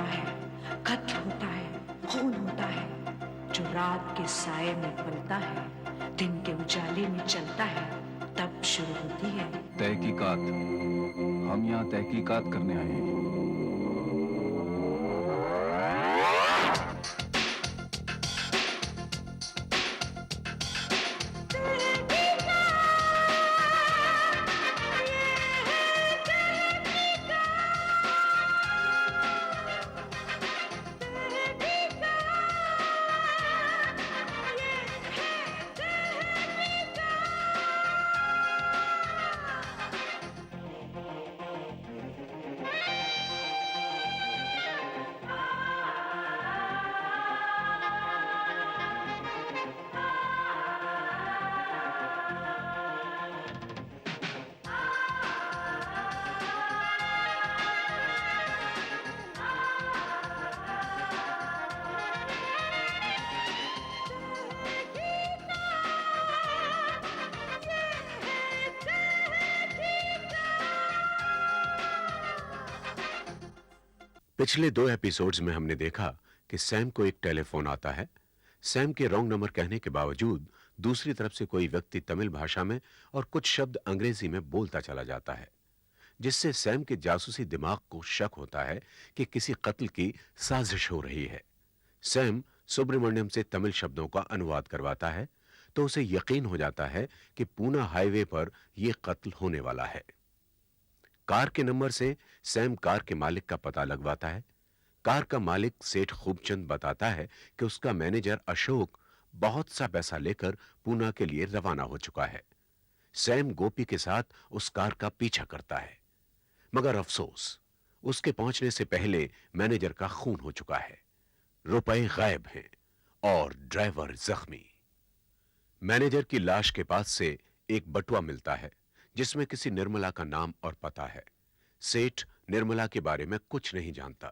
है, कत्ल होता है, खून होता है, जो रात के साये में पलता है, दिन के उजाले में चलता है, तब शुरू होती है तहकीकात। हम यहाँ तहकीकात करने आए हैं। पिछले 2 एपिसोड्स में हमने देखा कि सैम को एक टेलीफोन आता है। सैम के रॉन्ग नंबर कहने के बावजूद दूसरी तरफ से कोई व्यक्ति तमिल भाषा में और कुछ शब्द अंग्रेजी में बोलता चला जाता है, जिससे सैम के जासूसी दिमाग को शक होता है कि किसी कत्ल की साजिश हो रही है। सैम सुब्रमण्यम से तमिल शब्दों का अनुवाद करवाता है तो उसे यकीन हो जाता है कि पूना हाईवे पर यह कत्ल होने वाला है। कार के नंबर से सैम कार के मालिक का पता लगवाता है। कार का मालिक सेठ खूबचंद बताता है कि उसका मैनेजर अशोक बहुत सा पैसा लेकर पूना के लिए रवाना हो चुका है। सैम गोपी के साथ उस कार का पीछा करता है, मगर अफसोस, उसके पहुंचने से पहले मैनेजर का खून हो चुका है, रुपए गायब हैं और ड्राइवर जख्मी। मैनेजर की लाश के पास से एक बटुआ मिलता है जिसमें किसी निर्मला का नाम और पता है। सेठ निर्मला के बारे में कुछ नहीं जानता,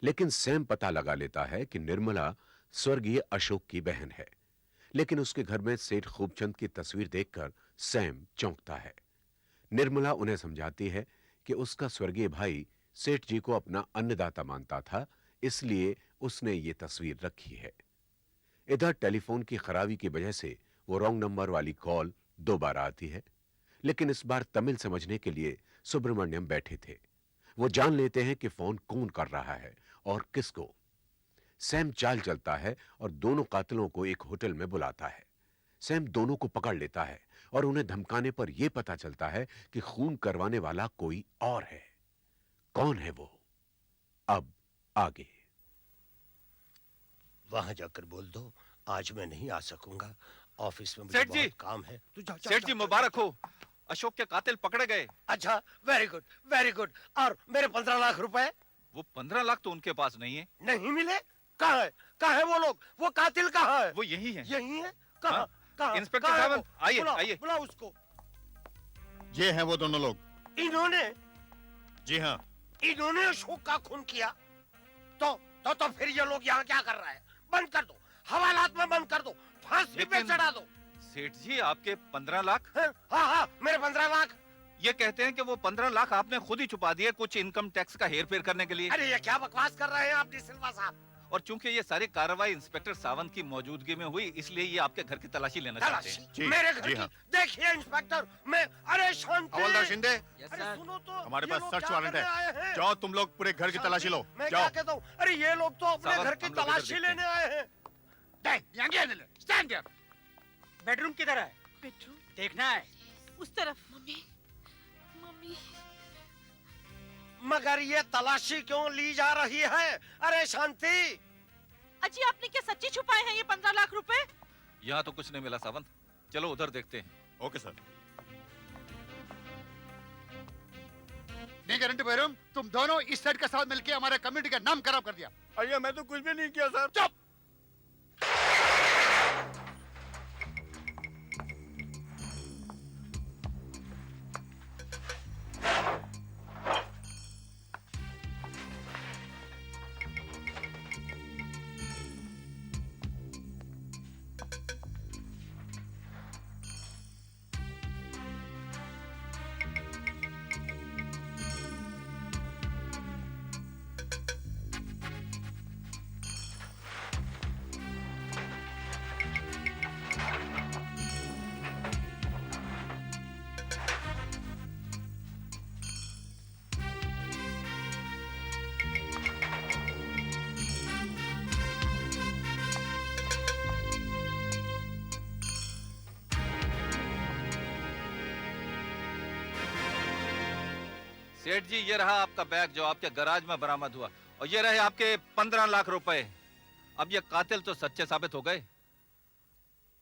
लेकिन सैम पता लगा लेता है कि निर्मला स्वर्गीय अशोक की बहन है। लेकिन उसके घर में सेठ खूबचंद की तस्वीर देखकर सैम चौंकता है। निर्मला उन्हें समझाती है कि उसका स्वर्गीय भाई सेठ जी को अपना अन्नदाता मानता था, इसलिए उसने ये तस्वीर रखी है। इधर टेलीफोन की खराबी की वजह से वो रॉन्ग नंबर वाली कॉल दोबारा आती है, लेकिन इस बार तमिल समझने के लिए सुब्रमण्यम बैठे थे। वो जान लेते हैं कि फोन कौन कर रहा है और किसको। सैम चाल चलता है और दोनों कातिलों को एक होटल में बुलाता है। सैम दोनों को पकड़ लेता है और उन्हें धमकाने पर यह पता चलता है कि खून करवाने वाला कोई और है। कौन है वो? अब आगे। वहां जाकर बोल दो आज मैं नहीं आ सकूंगा, ऑफिस में मुझे बहुत काम है। तू जा, सेठ जी मुबारक हो, अशोक के कातिल पकड़े गए। अच्छा, वेरी गुड वेरी गुड। और मेरे 15 लाख रुपए? वो 15 लाख तो उनके पास नहीं है। नहीं मिले? कहाँ है? कहाँ है वो लोग? वो कातिल कहाँ है? वो यही है। यही है? कहाँ? हाँ? कहाँ? इंस्पेक्टर साहब आइए आइए। बुलाओ उसको। ये हैं वो दोनों लोग। इन्होंने? जी हाँ। इन्होंने अशोक का खून किया? तो फिर ये लोग यहाँ क्या कर रहे हैं? बंद कर दो, हवालात में बंद कर दो, फांसी पे चढ़ा दो। सेठ जी आपके 15 लाख? हाँ हाँ मेरे 15 लाख। ये कहते हैं कि वो 15 लाख आपने खुद ही छुपा दिए कुछ इनकम टैक्स का हेर फेर करने के लिए। अरे ये क्या बकवास कर रहे हैं आप सिल्वा साहब? और चूंकि ये सारी कार्रवाई इंस्पेक्टर सावंत की मौजूदगी में हुई, इसलिए ये आपके घर की तलाशी लेना चाहते हैं। मेरे घर की? देखिए इंस्पेक्टर, मैं अरे शांति। हवलदार शिंदे, अरे सुनो तो, हमारे पास सर्च वारंट है। जाओ तुम लोग पूरे घर की तलाशी लो। मैं जाओ। क्या कहता हूँ, अरे ये लोग तो अपने घर की तलाशी लेने आए हैं। बेडरूम किधर है? बेडरूम देखना है उस तरफ। मम्मी मम्मी मगर ये तलाशी क्यों ली जा रही है? अरे शांति। अजी आपने क्या सच्ची छुपाए हैं ये 15 लाख रुपए? यहाँ तो कुछ नहीं मिला सावंत, चलो उधर देखते हैं। Okay sir. नहीं गारंटी बैरम, तुम दोनों इस साइड के साथ मिलकर हमारे कम्युनिटी का नाम खराब कर दिया। अरे मैं तो कुछ भी नहीं किया सर। चुप। सेठ जी, ये रहा आपका बैग जो आपके गैराज में बरामद हुआ, और ये रहे आपके 15 लाख रुपए। अब ये कातिल तो सच्चे साबित हो गए।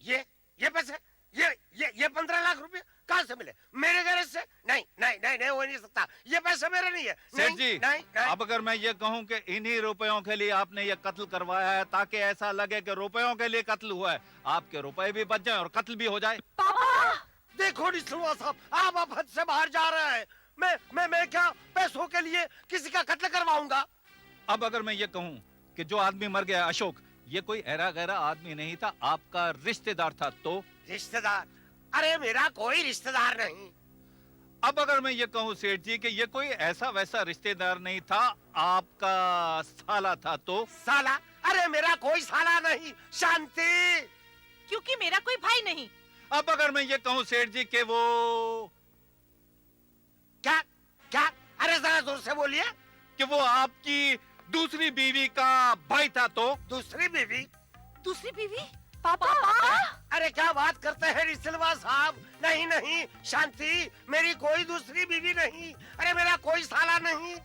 ये पैसे, ये 15 लाख रुपए कहाँ से मिले? मेरे गैरेज से? नहीं नहीं नहीं नहीं, हो नहीं सकता। ये पैसे मेरे नहीं है। सेठ नहीं, जी, नहीं, नहीं। अब अगर मैं ये कहूं कि इन्हीं रुपयों के लिए आपने ये कत्ल करवाया है, ताकि ऐसा लगे कि रुपयों के लिए कत्ल हुआ है, आपके रुपए भी बच जाएं और कत्ल भी हो जाए। देखो निस्लुआ साहब, आप हद से बाहर जा रहे हैं। मैं क्या पैसों के लिए किसी का कत्ल करवाऊंगा? अब अगर मैं ये कहूं कि जो आदमी मर गया अशोक, ये कोई ऐरा गैरा आदमी नहीं था, आपका रिश्तेदार था, तो? रिश्तेदार? अरे मेरा कोई रिश्तेदार नहीं। अब अगर मैं ये कहूं सेठ जी कि ये कोई ऐसा वैसा रिश्तेदार नहीं था, आपका साला था, तो? साला? अरे मेरा कोई साला नहीं। शांति। क्योंकि मेरा कोई भाई नहीं। अब अगर मैं ये कहूं सेठ जी कि वो क्या क्या? अरे जरा जोर से बोलिए। कि वो आपकी दूसरी बीवी का भाई था, तो? दूसरी बीवी? दूसरी बीवी? पापा? अरे क्या बात करते हैं निस्लुआ साहब? नहीं नहीं शांति, मेरी कोई दूसरी बीवी नहीं। अरे मेरा कोई साला नहीं।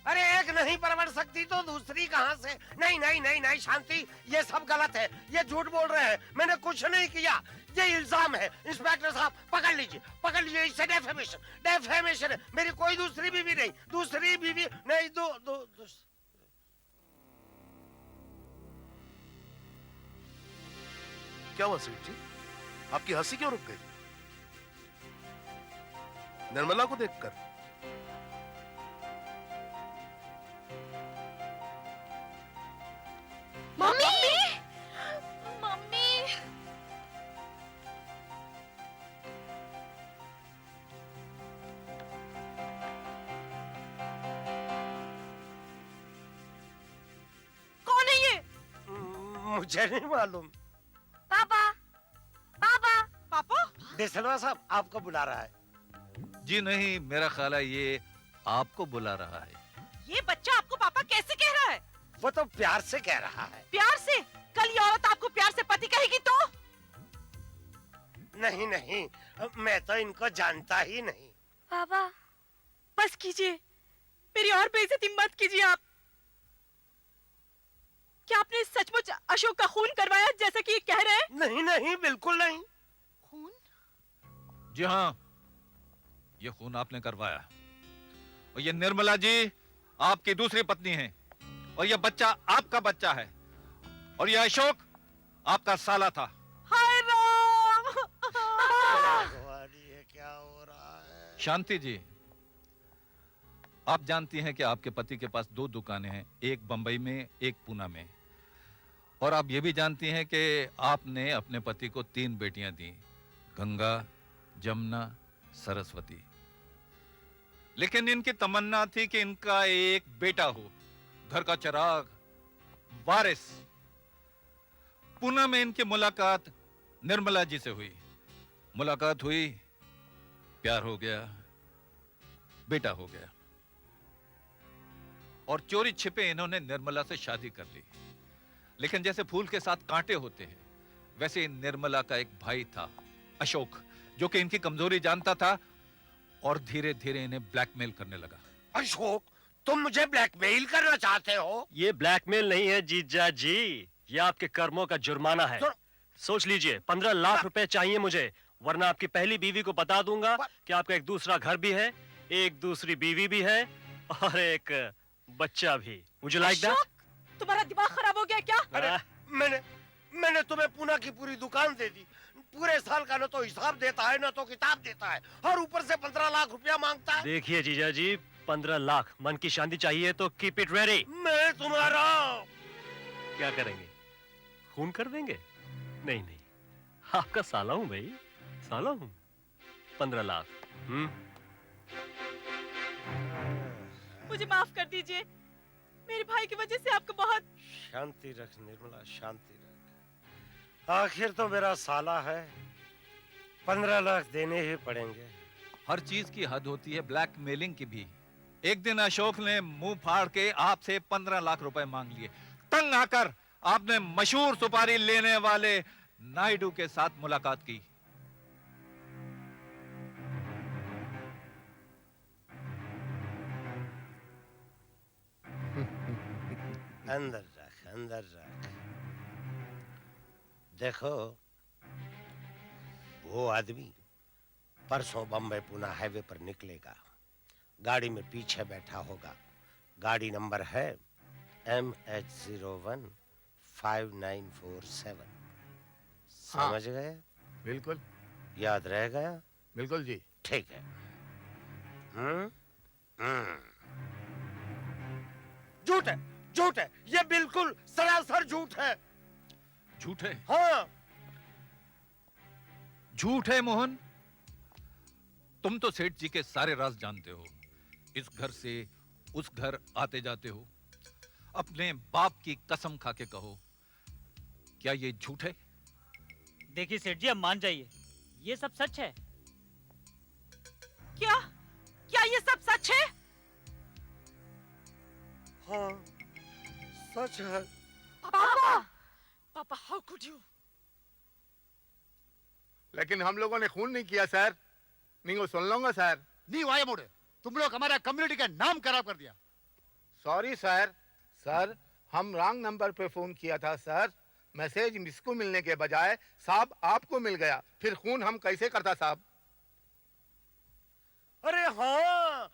अरे एक नहीं परवर सकती तो दूसरी कहाँ से? नहीं नहीं नहीं नहीं शांति, ये सब गलत है। ये झूठ बोल रहे हैं, मैंने कुछ नहीं किया। ये इल्जाम है। इंस्पेक्टर साहब पकड़ लीजिए, इससे डेफेमेशन है। मेरी कोई दूसरी बीवी नहीं। दूसरी बीवी नहीं। क्या हुआ सेठ जी, आपकी हंसी क्यों रुक गई? निर्मला को देखकर? मम्मी! मम्मी! कौन है ये? मुझे नहीं मालूम। पापा! पापा! पापा? निस्लुआ साहब आपको बुला रहा है। जी नहीं, मेरा ख्याल है ये आपको बुला रहा है। ये बच्चा आपको पापा कैसे कह रहा है? वो तो प्यार से कह रहा है। प्यार से? कल ये औरत आपको प्यार से पति कहेगी तो? नहीं नहीं, मैं तो इनको जानता ही नहीं। पापा बस कीजिए, मेरी और बेइज्जती मत कीजिए आप। क्या आपने सचमुच अशोक का खून करवाया जैसा कि ये कह रहे हैं? नहीं नहीं बिल्कुल नहीं। खून? जी हाँ, ये खून आपने करवाया। और ये निर्मला जी आपकी दूसरी पत्नी है, और ये बच्चा आपका बच्चा है, और ये अशोक आपका साला था। हाय राम! भगवान, ये क्या हो रहा है? शांति जी, आप जानती हैं कि आपके पति के पास 2 दुकानें हैं, एक बंबई में, एक पूना में। और आप ये भी जानती हैं कि आपने अपने पति को 3 बेटियां दी, गंगा, जमुना, सरस्वती। लेकिन इनकी तमन्ना थी कि इनका एक बेटा हो, घर का चिराग, वारिस। पूना में इनकी मुलाकात निर्मला जी से हुई। मुलाकात हुई, प्यार हो गया, बेटा हो गया, और चोरी छिपे इन्होंने निर्मला से शादी कर ली। लेकिन जैसे फूल के साथ कांटे होते हैं, वैसे निर्मला का एक भाई था अशोक, जो कि इनकी कमजोरी जानता था और धीरे धीरे इन्हें ब्लैकमेल करने लगा। अशोक, तुम मुझे ब्लैकमेल करना चाहते हो? ये ब्लैकमेल नहीं है जीजा जी, ये आपके कर्मों का जुर्माना है। सोच लीजिए, 15 लाख रुपए चाहिए मुझे, वरना आपकी पहली बीवी को बता दूंगा कि आपका एक दूसरा घर भी है, एक दूसरी बीवी भी है, और एक बच्चा भी। Would you like that? तुम्हारा दिमाग खराब हो गया क्या? अरे मैंने तुम्हें पूना की पूरी दुकान दे दी। पूरे साल का न तो हिसाब देता है, न तो किताब देता है, और ऊपर से 15 लाख रुपया मांगता है। देखिए जीजा जी, 15 लाख, मन की शांति चाहिए तो कीप इट रेडी। मैं तुम्हारा क्या करेंगे? खून कर देंगे? नहीं नहीं, आपका साला हूं भाई, साला हूं। 15 लाख। मुझे माफ कर दीजिए, मेरे भाई की वजह से आपको बहुत। शांति रख निर्मला, शांति रख। आखिर तो मेरा साला है, 15 लाख देने ही पड़ेंगे। हर चीज की हद होती है, ब्लैकमेलिंग की भी। एक दिन अशोक ने मुंह फाड़ के आपसे 15 लाख रुपए मांग लिए। तंग आकर आपने मशहूर सुपारी लेने वाले नायडू के साथ मुलाकात की। अंदर रख, अंदर रख। देखो, वो आदमी परसों बम्बई पुणे हाईवे पर निकलेगा, गाड़ी में पीछे बैठा होगा। गाड़ी नंबर है MH01 5947। समझ गए? बिल्कुल याद रह गया? बिल्कुल जी। ठीक है। झूठ है, झूठ है, ये बिल्कुल सरासर झूठ है। झूठ है? हाँ। झूठ है मोहन। तुम तो सेठ जी के सारे राज जानते हो। इस घर से उस घर आते जाते हो। अपने बाप की कसम खा के कहो, क्या ये झूठ है? देखिए सेठ जी, अब मान जाइए, ये सब सच है। क्या क्या ये सब सच है? हाँ, सच है। पापा, पापा, हाउ कुड यू? लेकिन हम लोगों ने खून नहीं किया सर। नहीं सुन लूंगा सर। नहीं वाया मोड़े, तुम लोग हमारा कम्युनिटी का नाम खराब कर दिया। Sorry sir. सर, हम रॉन्ग नंबर पे फोन किया था सर। मैसेज मिसको मिलने के बजाय साहब आपको मिल गया, फिर खून हम कैसे करता साहब? अरे हाँ,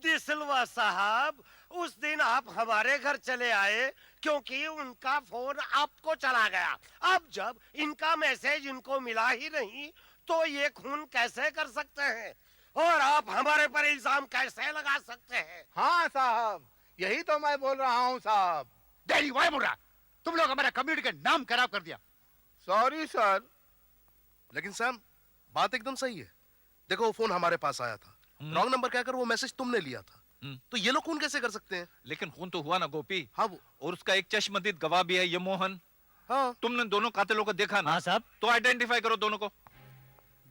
डिसिल्वा साहब, उस दिन आप हमारे घर चले आए क्योंकि उनका फोन आपको चला गया। अब जब इनका मैसेज इनको मिला ही नहीं तो ये खून कैसे कर सकते हैं और आप हमारे पर इल्जाम कैसे लगा सकते हैं? हाँ साहब, यही तो मैं बोल रहा हूँ साहब। डैडी वाया मोड़ा, तुम लोग हमारा कम्युनिटी का नाम खराब कर दिया। Sorry sir. लेकिन सैम, बात एकदम सही है। देखो, वो फोन हमारे पास आया था, रॉन्ग नंबर कहकर वो मैसेज तुमने लिया था, तो ये लोग खून कैसे कर सकते हैं? लेकिन खून तो हुआ ना गोपी। हाँ वो, और उसका एक चश्मदीद गवाह भी है, ये मोहन। हाँ तुमने दोनों कातिलों को देखा ना? हाँ साहब। तो आइडेंटिफाई करो दोनों को।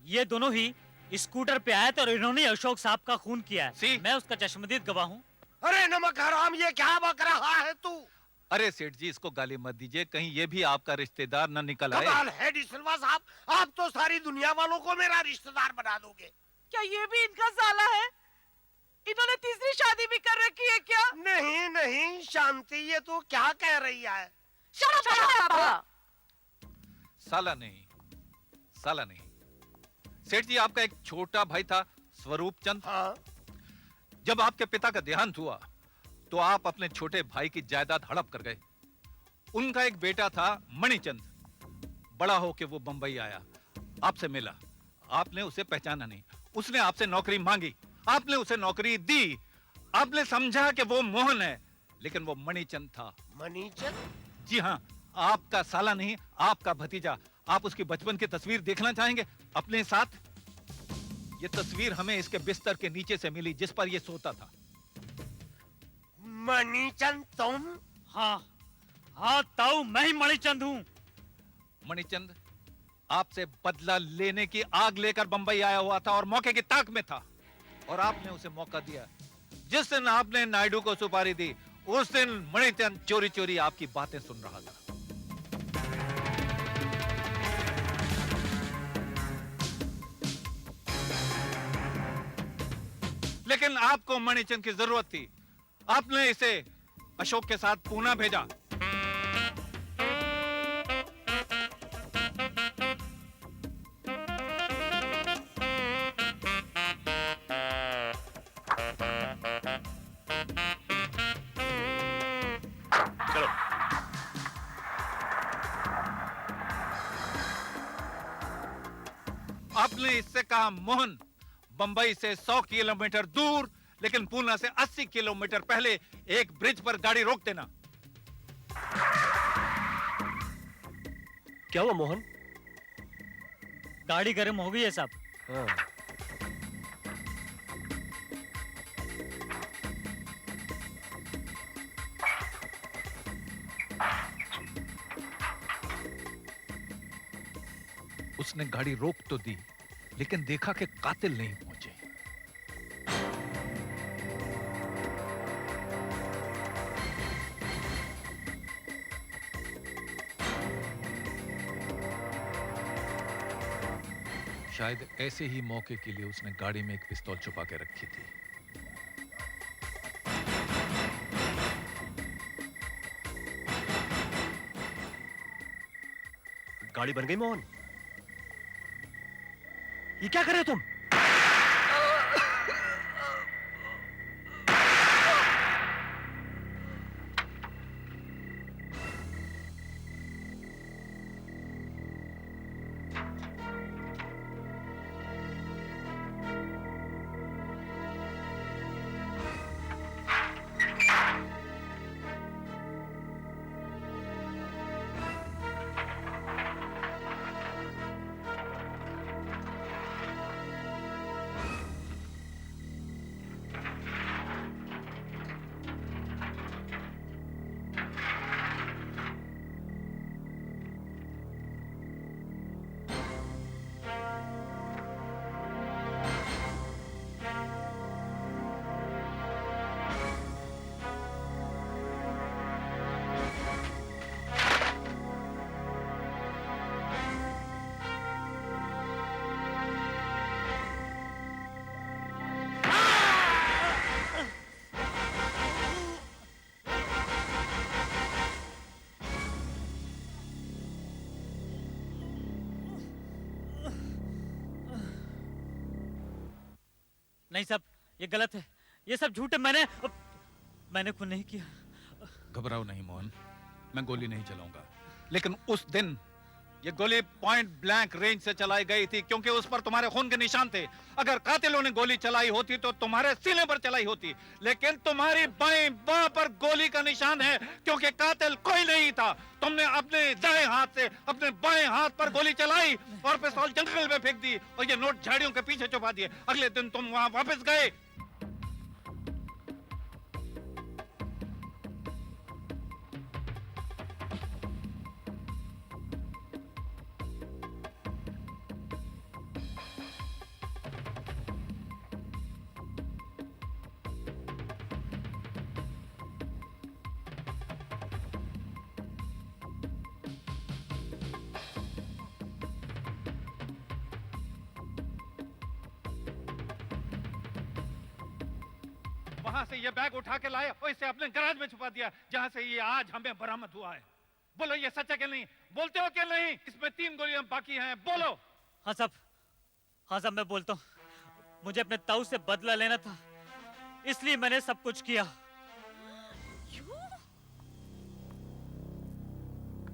ये दोनों ही स्कूटर पे आए थे और इन्होंने अशोक साहब का खून किया सी? है। मैं उसका चश्मदीद गवाह हूँ। अरे नमक हराम, ये क्या बक रहा है तू? अरे सेठ जी, इसको गाली मत दीजिए, कहीं ये भी आपका रिश्तेदार न निकल आए। कमाल है डिसिल्वा साहब, आप तो सारी दुनिया वालों को मेरा रिश्तेदार बना दोगे। क्या ये भी इनका साला है? इन्होंने तीसरी शादी भी कर रखी है क्या? नहीं नहीं शांति, ये तू क्या कह रही है? साला नहीं, साला नहीं। सेठ जी, आपका एक छोटा भाई था स्वरूप चंद। हाँ। जब आपके पिता का देहांत हुआ तो आप अपने छोटे भाई की जायदाद हड़प कर गए। उनका एक बेटा था मणिचंद। बड़ा होके वो बंबई आया, आपसे मिला। आपने उसे पहचाना नहीं, उसने आपसे नौकरी मांगी, आपने उसे नौकरी दी। आपने समझा कि वो मोहन है, लेकिन वो मणिचंद था। मणिचंद? जी हाँ, आपका साला नहीं, आपका भतीजा। आप उसकी बचपन की तस्वीर देखना चाहेंगे अपने साथ? ये तस्वीर हमें इसके बिस्तर के नीचे से मिली जिस पर ये सोता था। मणिचंद तुम? हाँ हाँ ताऊ, मैं ही मणिचंद हूँ। मणिचंद आपसे बदला लेने की आग लेकर बंबई आया हुआ था और मौके की ताक में था, और आपने उसे मौका दिया। जिस दिन आपने नायडू को सुपारी दी, उस दिन मणिचंद चोरी चोरी आपकी बातें सुन रहा था। लेकिन आपको मणिचंद की जरूरत थी, आपने इसे अशोक के साथ पूना भेजा। चलो। आपने इससे कहा मोहन बंबई से 100 किलोमीटर दूर, लेकिन पूना से 80 किलोमीटर पहले एक ब्रिज पर गाड़ी रोक देना। क्या हुआ मोहन? गाड़ी गर्म हो गई है साहब। हाँ। उसने गाड़ी रोक तो दी, लेकिन देखा कि कातिल नहीं पहुंचे। शायद ऐसे ही मौके के लिए उसने गाड़ी में एक पिस्तौल छुपा के रखी थी। गाड़ी बन गई मोहन। ये क्या कर रहे हो तुम? नहीं साहब, ये गलत है, ये सब झूठ है। मैंने खून नहीं किया। घबराओ नहीं मोहन, मैं गोली नहीं चलाऊंगा। लेकिन उस दिन ये गोली पॉइंट ब्लैंक रेंज से चलाई गई थी, क्योंकि उस पर तुम्हारे खून के निशान थे। अगर कातिलों ने गोली चलाई होती तो तुम्हारे सीने पर चलाई होती, लेकिन तुम्हारी बाएं बाह पर गोली का निशान है, क्योंकि कातिल कोई नहीं था। तुमने अपने दाएं हाथ से अपने बाएं हाथ पर गोली चलाई और पिस्तौल जंगल में फेंक दी और ये नोट झाड़ियों के पीछे छुपा दिए। अगले दिन तुम वहां वापस गए। वहां से ये बैग उठा के लाए और इसे अपने गैराज में छुपा दिया, जहां से ये आज हमें बरामद हुआ है। बोलो ये सच है कि नहीं? बोलते हो कि नहीं? इसमें 3 गोलियां बाकी हैं, बोलो। हाँ साहब मैं बोलता हूँ, मुझे अपने ताऊ से बदला लेना था, इसलिए मैंने सब कुछ किया।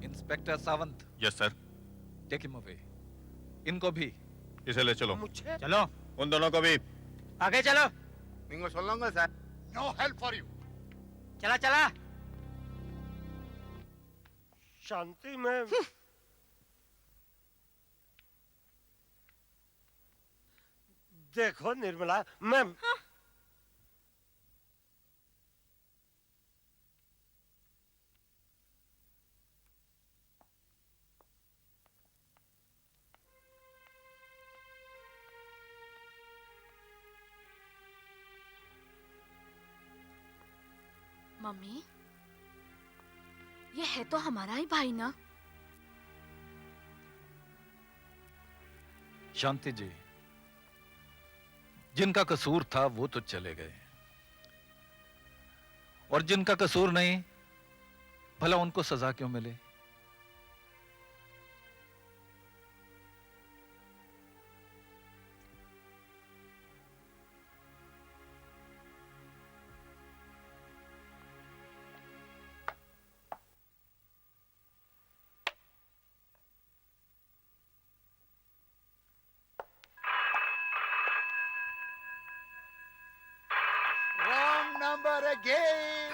Inspector Sawant. Yes sir. Take him away. इनको भी इसे ले चलो। मुझे चलो उन दोनों को भी। आगे चलो। निंगो सुन लूंगा sir. No help for you. चला चला। शांति में देखो निर्मला, मैं मम्मी, ये है तो हमारा ही भाई ना? शांति जी, जिनका कसूर था वो तो चले गए, और जिनका कसूर नहीं, भला उनको सजा क्यों मिले? Wrong number again.